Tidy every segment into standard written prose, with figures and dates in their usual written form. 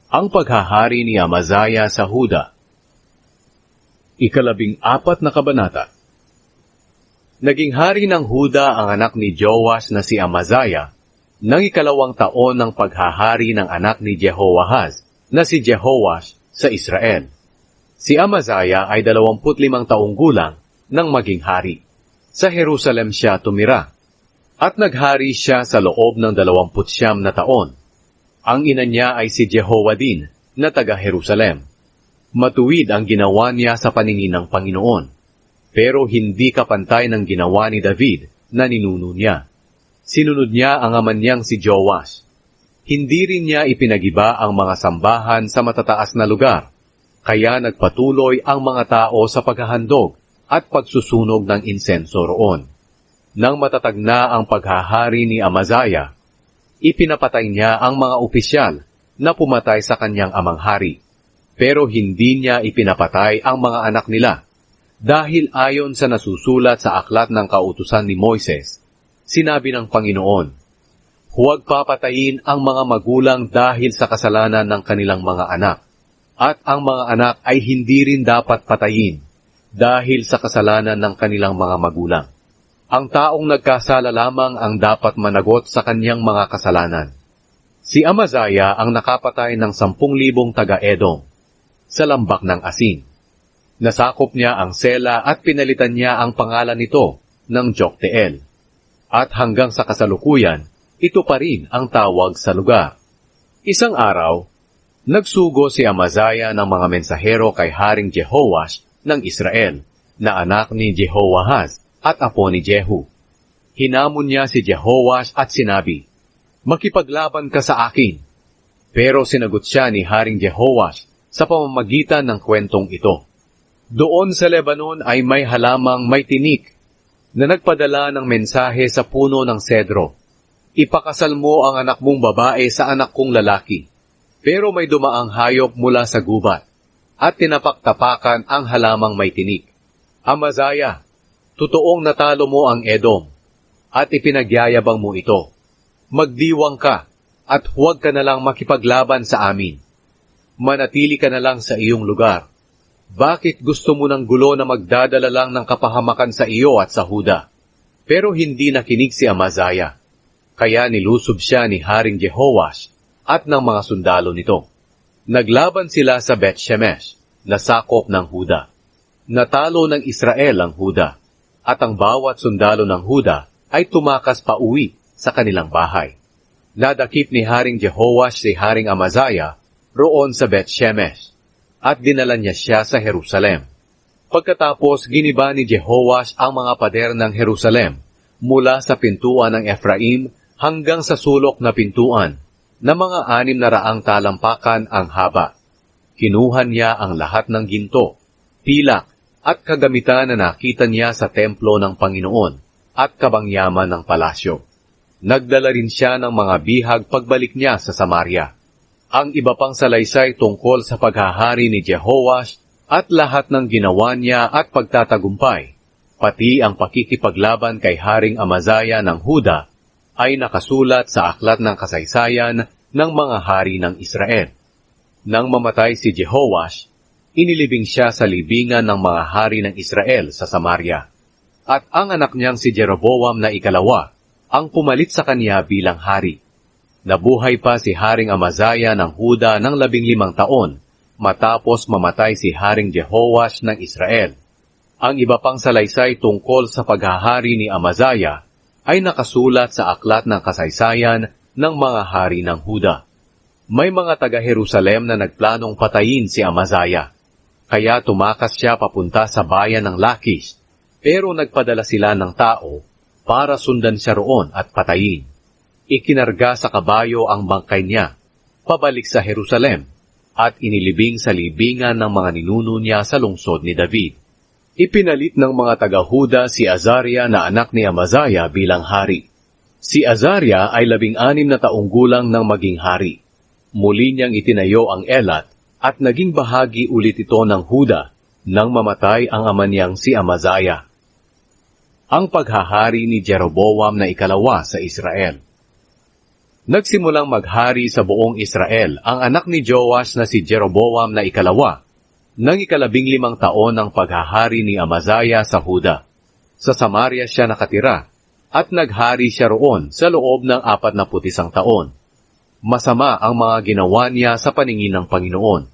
Ang paghahari ni Amazaya sa Huda. 14 na kabanata. Naging hari ng Huda ang anak ni Joash na si Amazaya, ng 2 taon ng paghahari ng anak ni Jehoahaz na si Jehoash sa Israel. Si Amazaya ay 25 taong gulang nang maging hari. Sa Jerusalem siya tumira, at naghari siya sa loob ng 29 na taon. Ang ina niya ay si Jehoadin na taga-Jerusalem. Matuwid ang ginawa niya sa paningin ng Panginoon, pero hindi kapantay ng ginawa ni David na ninuno niya. Sinunod niya ang ama niyang si Joash. Hindi rin niya ipinagiba ang mga sambahan sa matataas na lugar, kaya nagpatuloy ang mga tao sa paghahandog at pagsusunog ng insenso roon. Nang matatag na ang paghahari ni Amazaya, ipinapatay niya ang mga opisyal na pumatay sa kanyang amang hari, pero hindi niya ipinapatay ang mga anak nila, dahil ayon sa nasusulat sa aklat ng kautusan ni Moises. Sinabi ng Panginoon, huwag papatayin ang mga magulang dahil sa kasalanan ng kanilang mga anak, at ang mga anak ay hindi rin dapat patayin dahil sa kasalanan ng kanilang mga magulang. Ang taong nagkasala lamang ang dapat managot sa kanyang mga kasalanan. Si Amazaya ang nakapatay ng 10,000 taga-Edom sa lambak ng asin. Nasakop niya ang Sela at pinalitan niya ang pangalan nito ng Jokteel. At hanggang sa kasalukuyan, ito pa rin ang tawag sa lugar. Isang araw, nagsugo si Amazaya ng mga mensahero kay Haring Jehoash ng Israel, na anak ni Jehoahaz at apo ni Jehu. Hinamon niya si Jehoash at sinabi, makipaglaban ka sa akin. Pero sinagot siya ni Haring Jehoash sa pamamagitan ng kwentong ito. Doon sa Lebanon ay may halamang may tinik na nagpadala ng mensahe sa puno ng sedro. Ipakasal mo ang anak mong babae sa anak kong lalaki. Pero may dumaang hayop mula sa gubat at tinapaktapakan ang halamang may tinik. Amazaya, totoong natalo mo ang Edom at ipinagyayabang mo ito. Magdiwang ka at huwag ka na lang makipaglaban sa amin. Manatili ka na lang sa iyong lugar. Bakit gusto mo ng gulo na magdadala lang ng kapahamakan sa iyo at sa Huda? Pero hindi nakinig si Amazaya, kaya nilusob siya ni Haring Jehoash at ng mga sundalo nito. Naglaban sila sa Bet-Shemesh, na sakop ng Huda. Natalo ng Israel ang Huda, at ang bawat sundalo ng Huda ay tumakas pa uwi sa kanilang bahay. Nadakip ni Haring Jehoash si Haring Amazaya roon sa Bet-Shemesh, at dinala niya siya sa Jerusalem. Pagkatapos, giniba ni Jehoash ang mga pader ng Jerusalem mula sa pintuan ng Ephraim hanggang sa sulok na pintuan, na mga 600 talampakan ang haba. Kinuha niya ang lahat ng ginto, pilak, at kagamitan na nakita niya sa templo ng Panginoon at kabangyaman ng palasyo. Nagdala rin siya ng mga bihag pagbalik niya sa Samaria. Ang iba pang salaysay tungkol sa paghahari ni Jehoash at lahat ng ginawa niya at pagtatagumpay, pati ang pakikipaglaban kay Haring Amazaya ng Huda, ay nakasulat sa aklat ng kasaysayan ng mga hari ng Israel. Nang mamatay si Jehoash, inilibing siya sa libingan ng mga hari ng Israel sa Samaria. At ang anak niyang si Jeroboam na 2 ang pumalit sa kanya bilang hari. Nabuhay pa si Haring Amazaya ng Huda ng 15 taon, matapos mamatay si Haring Jehoash ng Israel. Ang iba pang salaysay tungkol sa paghahari ni Amazaya ay nakasulat sa aklat ng kasaysayan ng mga hari ng Huda. May mga taga-Jerusalem na nagplanong patayin si Amazaya, kaya tumakas siya papunta sa bayan ng Lakish, pero nagpadala sila ng tao para sundan siya roon at patayin. Ikinarga sa kabayo ang bangkay niya, pabalik sa Jerusalem, at inilibing sa libingan ng mga ninuno niya sa lungsod ni David. Ipinalit ng mga taga-Huda si Azaria na anak ni Amazaya bilang hari. Si Azaria ay 16 na taong gulang nang maging hari. Muli niyang itinayo ang Elat at naging bahagi ulit ito ng Huda nang mamatay ang ama niyang si Amazaya. Ang paghahari ni Jeroboam na 2 sa Israel. Nagsimulang maghari sa buong Israel ang anak ni Joash na si Jeroboam na ikalawa, ng 15 taon ng paghahari ni Amaziah sa Huda. Sa Samaria siya nakatira, at naghari siya roon sa loob ng 41 taon. Masama ang mga ginawa niya sa paningin ng Panginoon.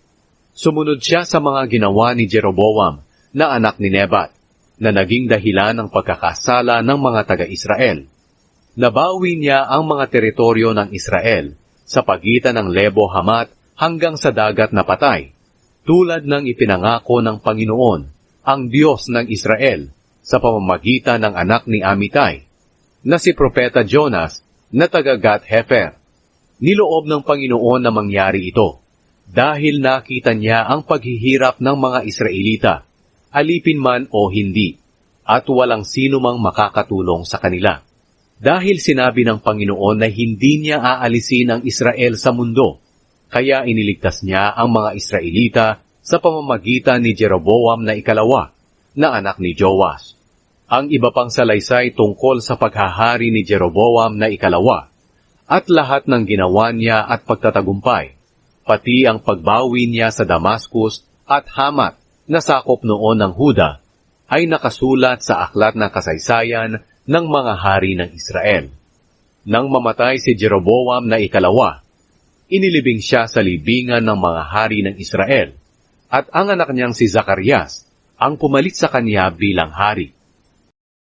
Sumunod siya sa mga ginawa ni Jeroboam na anak ni Nebat, na naging dahilan ng pagkakasala ng mga taga-Israel. Nabawi niya ang mga teritoryo ng Israel sa pagitan ng Lebo Hamat hanggang sa dagat na patay, tulad ng ipinangako ng Panginoon, ang Diyos ng Israel, sa pamamagitan ng anak ni Amittai, na si Propeta Jonas na taga Gath-Hefer. Niloob ng Panginoon na mangyari ito, dahil nakita niya ang paghihirap ng mga Israelita, alipin man o hindi, at walang sino mang makakatulong sa kanila. Dahil sinabi ng Panginoon na hindi niya aalisin ang Israel sa mundo, kaya iniligtas niya ang mga Israelita sa pamamagitan ni Jeroboam na ikalawa, na anak ni Joash. Ang iba pang salaysay tungkol sa paghahari ni Jeroboam na ikalawa, at lahat ng ginawa niya at pagtatagumpay, pati ang pagbawi niya sa Damascus at Hamat na sakop noon ng Huda, ay nakasulat sa aklat ng kasaysayan ng mga hari ng Israel. Nang mamatay si Jeroboam na ikalawa, inilibing siya sa libingan ng mga hari ng Israel, at ang anak niyang si Zacarias ang pumalit sa kanya bilang hari.